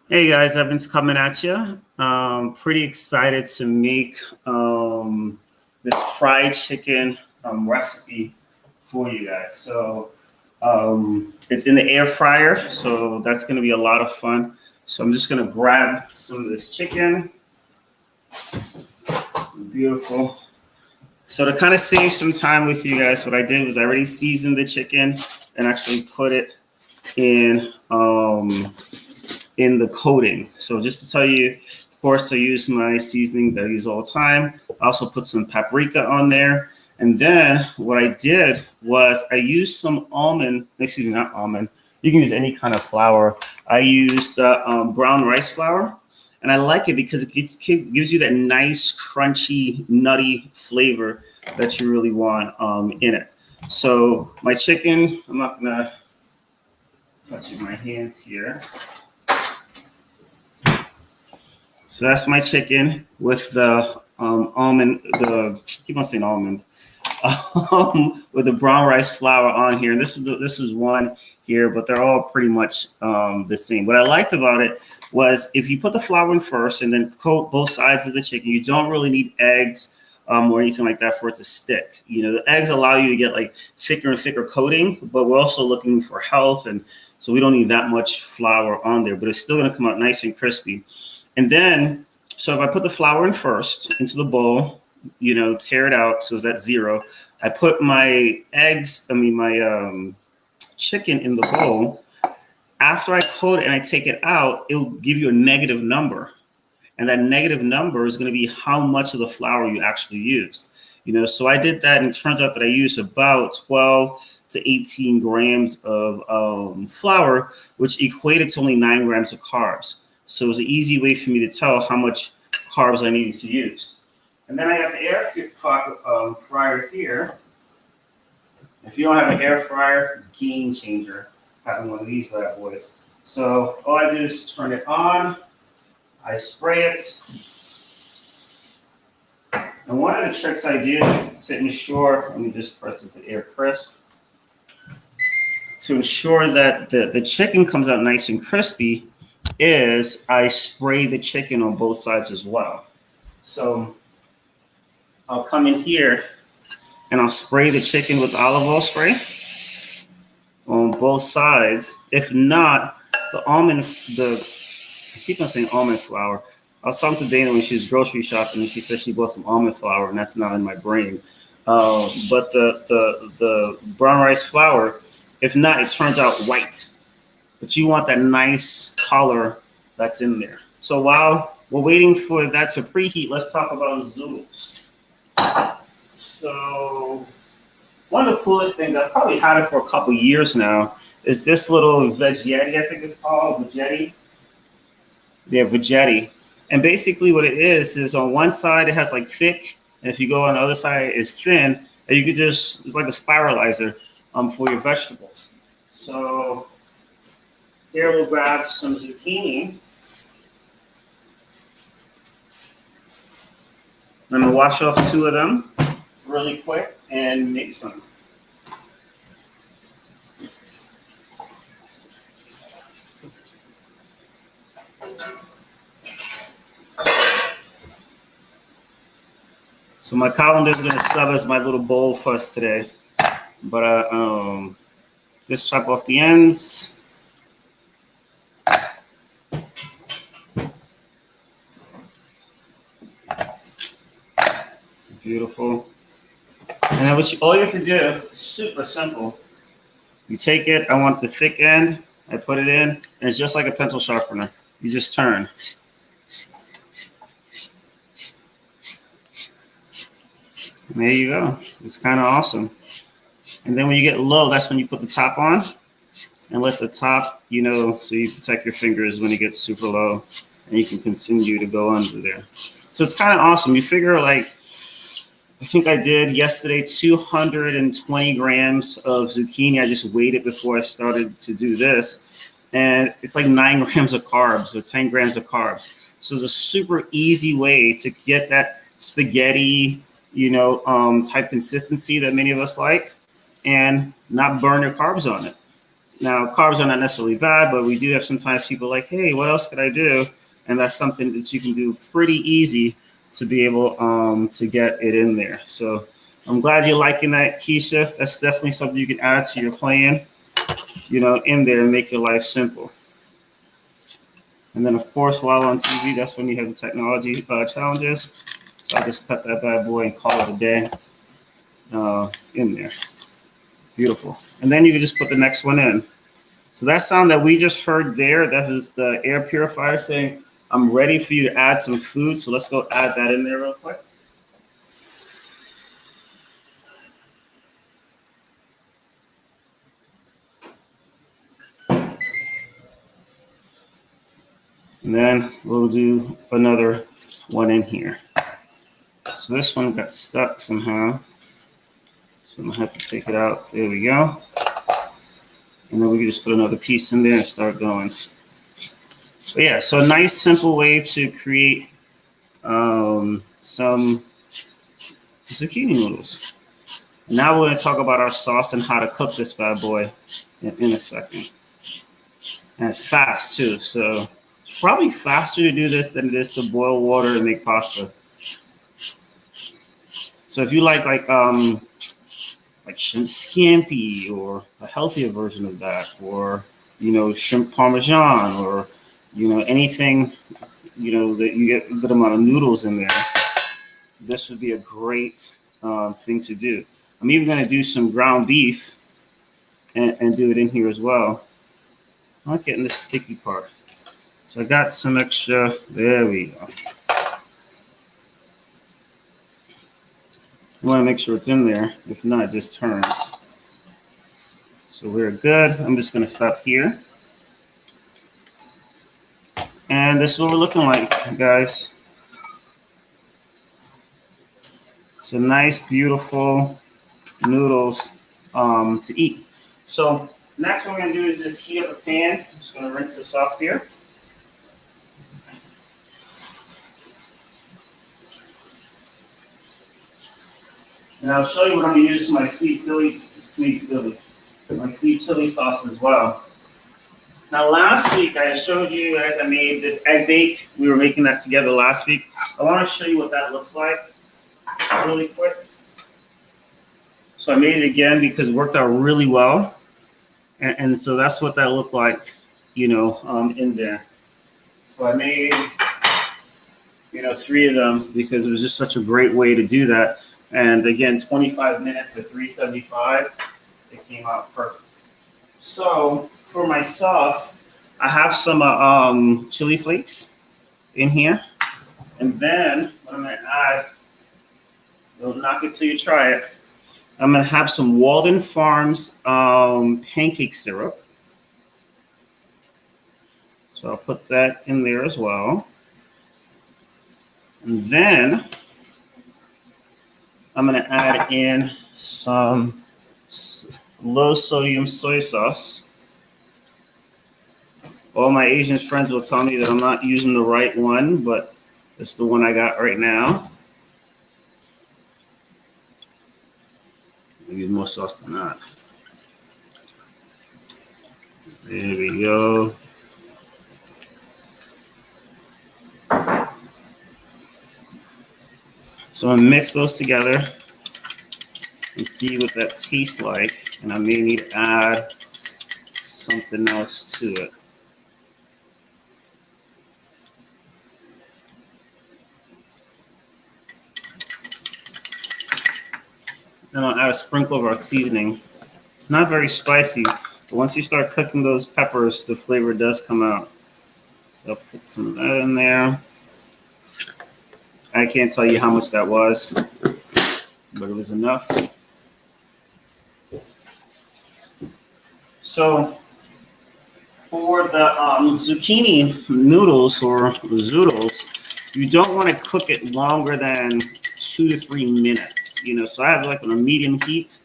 Hey guys, Evan's coming at you. Pretty excited to make this fried chicken recipe for you guys. It's in the air fryer, so that's going to be a lot of fun. So I'm just going to grab some of this chicken. Beautiful. So to kind of save some time with you guys, what I did was I already seasoned the chicken and actually put it in the coating. So just to tell you, of course, I use my seasoning that I use all the time. I also put some paprika on there. And then what I did was I used some almond, excuse me, not almond. You can use any kind of flour. I used brown rice flour. And I like it because it gives you that nice, crunchy, nutty flavor that you really want in it. So my chicken, I'm not going to touch it with my hands here. So that's my chicken with the almond, I keep on saying almond, with the brown rice flour on here. And this is one here, but they're all pretty much the same. What I liked about it was if you put the flour in first and then coat both sides of the chicken, you don't really need eggs or anything like that for it to stick. You know, the eggs allow you to get like thicker and thicker coating, but we're also looking for health. And so we don't need that much flour on there, but it's still going to come out nice and crispy. And then, so if I put the flour in first into the bowl, you know, tear it out, so it's at zero. I put my my chicken in the bowl. After I coat it and I take it out, it'll give you a negative number. And that negative number is going to be how much of the flour you actually used. You know, so I did that, and it turns out that I used about 12 to 18 grams of flour, which equated to only 9 grams of carbs. So it was an easy way for me to tell how much carbs I needed to use. And then I got the air fryer here. If you don't have an air fryer, game changer, having one of these bad boys. So all I do is turn it on. I spray it. And one of the tricks I do to ensure, let me just press it to air crisp, to ensure that the chicken comes out nice and crispy, is I spray the chicken on both sides as well. So I'll come in here and I'll spray the chicken with olive oil spray on both sides. If not, I keep on saying almond flour. I was talking to Dana when she was grocery shopping, and she said she bought some almond flour, and that's not in my brain. But the brown rice flour, if not, it turns out white. But you want that nice color that's in there. So while we're waiting for that to preheat, let's talk about zoodles. So one of the coolest things, I've probably had it for a couple years now, is this little veggetti, I think it's called, veggetti. Yeah, veggetti. And basically what it is on one side it has like thick, and if you go on the other side it's thin, and you could just, it's like a spiralizer for your vegetables. So here we'll grab some zucchini. I'm gonna wash off 2 of them really quick and make some. So my colander is gonna sub as my little bowl for us today, but just chop off the ends. Beautiful. And then all you have to do is super simple. You take it, I want the thick end, I put it in, and it's just like a pencil sharpener. You just turn. And there you go. It's kind of awesome. And then when you get low, that's when you put the top on and let the top, you know, so you protect your fingers when it gets super low, and you can continue to go under there. So it's kind of awesome. You figure, like, I think I did yesterday 220 grams of zucchini. I just weighed it before I started to do this. And it's like 9 grams of carbs or 10 grams of carbs. So it's a super easy way to get that spaghetti, you know, type consistency that many of us like, and not burn your carbs on it. Now, carbs are not necessarily bad, but we do have sometimes people like, hey, what else could I do? And that's something that you can do pretty easy to be able to get it in there. So I'm glad you're liking that, Keisha. That's definitely something you can add to your plan, in there and make your life simple. And then, of course, while on TV, that's when you have the technology challenges. So I just cut that bad boy and call it a day in there. Beautiful. And then you can just put the next one in. So that sound that we just heard there, that was the air purifier saying, I'm ready for you to add some food. So let's go add that in there real quick. And then we'll do another one in here. So this one got stuck somehow. So I'm gonna have to take it out. There we go. And then we can just put another piece in there and start going. But yeah, so a nice simple way to create some zucchini noodles. And now we're gonna talk about our sauce and how to cook this bad boy in a second. And it's fast too, so it's probably faster to do this than it is to boil water and make pasta. So if you like shrimp scampi or a healthier version of that, or shrimp parmesan, or anything that you get a good amount of noodles in there, this would be a great thing to do. I'm even going to do some ground beef and do it in here as well. I'm not getting the sticky part. So I got some extra. There we go. You want to make sure it's in there. If not, it just turns. So we're good. I'm just going to stop here. And this is what we're looking like, guys. So nice, beautiful noodles to eat. So next what we're going to do is just heat up a pan. I'm just going to rinse this off here. And I'll show you what I'm going to use for my sweet chili sauce as well. Now, last week I showed you guys I made this egg bake. We were making that together last week. I want to show you what that looks like really quick. So I made it again because it worked out really well. And so that's what that looked like, in there. So I made, 3 of them because it was just such a great way to do that. And again, 25 minutes at 375, it came out perfect. So for my sauce, I have some chili flakes in here. And then what I'm gonna add, don't knock it till you try it. I'm gonna have some Walden Farms pancake syrup. So I'll put that in there as well. And then I'm going to add in some low sodium soy sauce. All my Asian friends will tell me that I'm not using the right one, but it's the one I got right now. I use more sauce than that. There we go. So I'm going to mix those together and see what that tastes like. And I may need to add something else to it. Then I'll add a sprinkle of our seasoning. It's not very spicy, but once you start cooking those peppers, the flavor does come out. So I'll put some of that in there. I can't tell you how much that was, but it was enough. So for the zucchini noodles or zoodles, you don't want to cook it longer than 2 to 3 minutes. So I have like on a medium heat.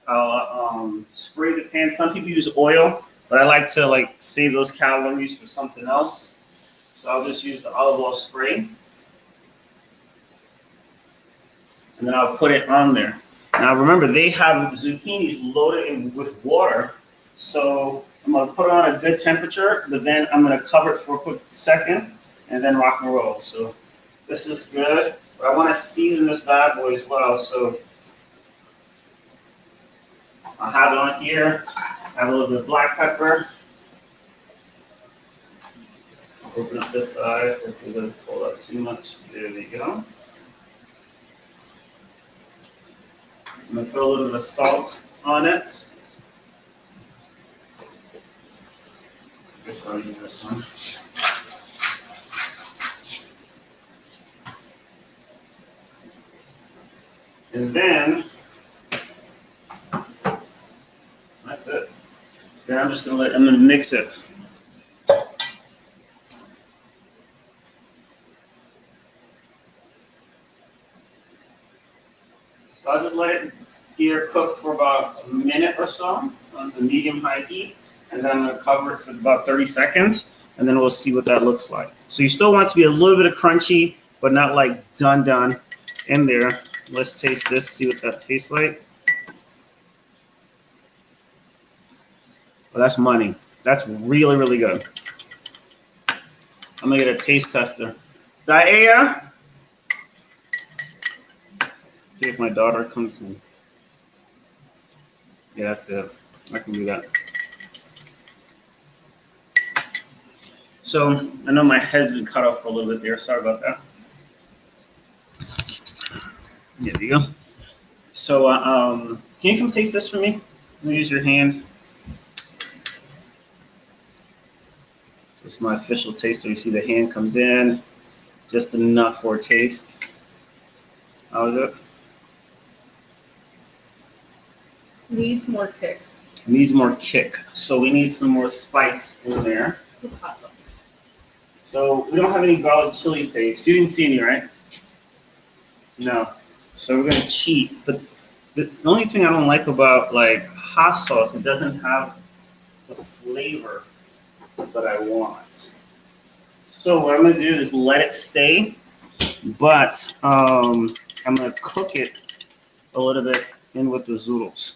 I'll spray the pan. Some people use oil, but I like to save those calories for something else. So I'll just use the olive oil spray. And then I'll put it on there. Now remember, they have zucchinis loaded with water, so I'm gonna put it on a good temperature, but then I'm gonna cover it for a quick second and then rock and roll. So this is good, but I wanna season this bad boy as well. So I'll have it on here. I have a little bit of black pepper. Open up this side. Hopefully it doesn't fall out too much. There we go. I'm gonna throw a little bit of salt on it. I guess I'll use this one. And then that's it. Then I'm gonna mix it. So I'll just let it here cook for about a minute or so on some medium-high heat, and then I'm gonna cover it for about 30 seconds, and then we'll see what that looks like. So you still want it to be a little bit of crunchy, but not like done in there. Let's taste this, see what that tastes like. Well, that's money. That's really, really good. I'm gonna get a taste tester. Daea? See if my daughter comes in. Yeah, that's good. I can do that. So I know my head's been cut off for a little bit there. Sorry about that. There you go. So can you come taste this for me? Let me use your hand. It's my official taster. You see the hand comes in, just enough for a taste. How is it? Needs more kick. Needs more kick. So we need some more spice in there. So we don't have any garlic chili paste. You didn't see any, right? No. So we're gonna cheat. But the only thing I don't like about like hot sauce, it doesn't have the flavor that I want. So what I'm gonna do is let it stay, but I'm gonna cook it a little bit in with the zoodles.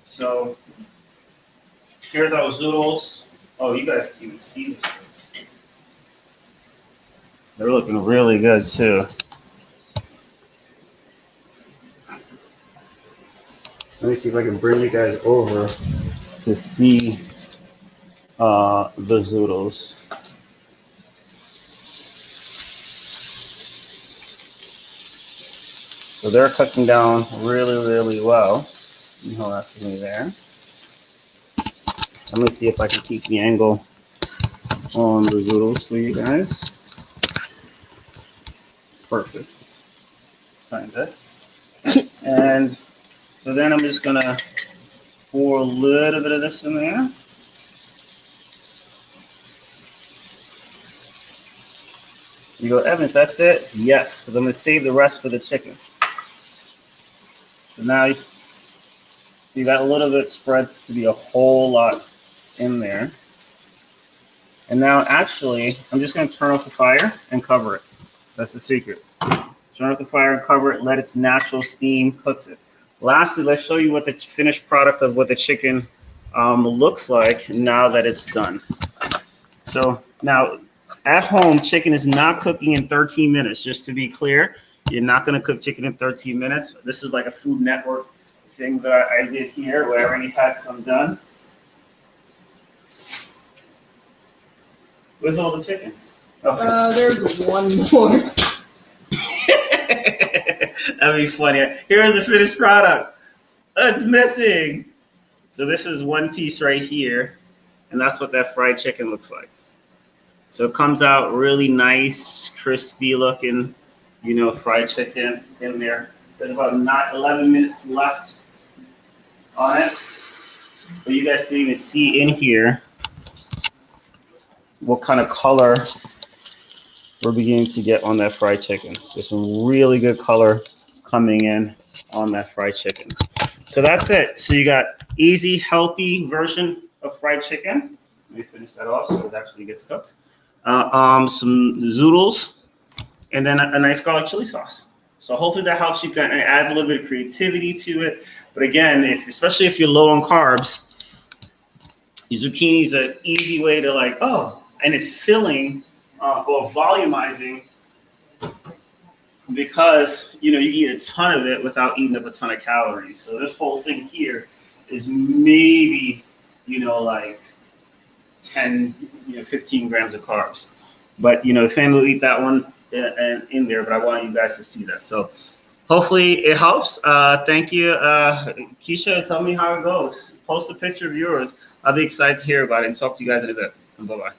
So here's our zoodles. Oh, you guys can even see them. They're looking really good too. Let me see if I can bring you guys over to see the zoodles. So they're cooking down really, really well. You hold that for me there. Let me see if I can keep the angle on the zoodles for you guys. Perfect. Kinda. And so then I'm just gonna pour a little bit of this in there. You go, Evans, that's it? Yes, because I'm gonna save the rest for the chickens. So now you see that little bit spreads to be a whole lot in there. And now actually, I'm just gonna turn off the fire and cover it. That's the secret. Turn off the fire and cover it, let its natural steam cooks it. Lastly, let's show you what the finished product of what the chicken looks like now that it's done. So now at home, chicken is not cooking in 13 minutes. Just to be clear, you're not gonna cook chicken in 13 minutes. This is like a Food Network thing that I did here where I already had some done. Where's all the chicken? Okay. There's one more. That'd be funny. Here's the finished product. Oh, it's missing. So this is one piece right here, and that's what that fried chicken looks like. So it comes out really nice, crispy looking, you know, fried chicken in there. There's about 11 minutes left on it. But you guys can even see in here what kind of color we're beginning to get on that fried chicken. So some really good color coming in on that fried chicken. So that's it. So you got easy, healthy version of fried chicken. Let me finish that off so it actually gets cooked. Some zoodles, and then a nice garlic chili sauce. So hopefully that helps you, kind of adds a little bit of creativity to it. But again, especially if you're low on carbs, zucchini is an easy way to like, oh, and it's filling or volumizing because, you know, you eat a ton of it without eating up a ton of calories. So this whole thing here is maybe, you know, like 10, 15 grams of carbs. But, you know, the family will eat that one in there, but I want you guys to see that. So hopefully it helps. Thank you. Keisha, tell me how it goes. Post a picture of yours. I'll be excited to hear about it and talk to you guys in a bit. Bye-bye.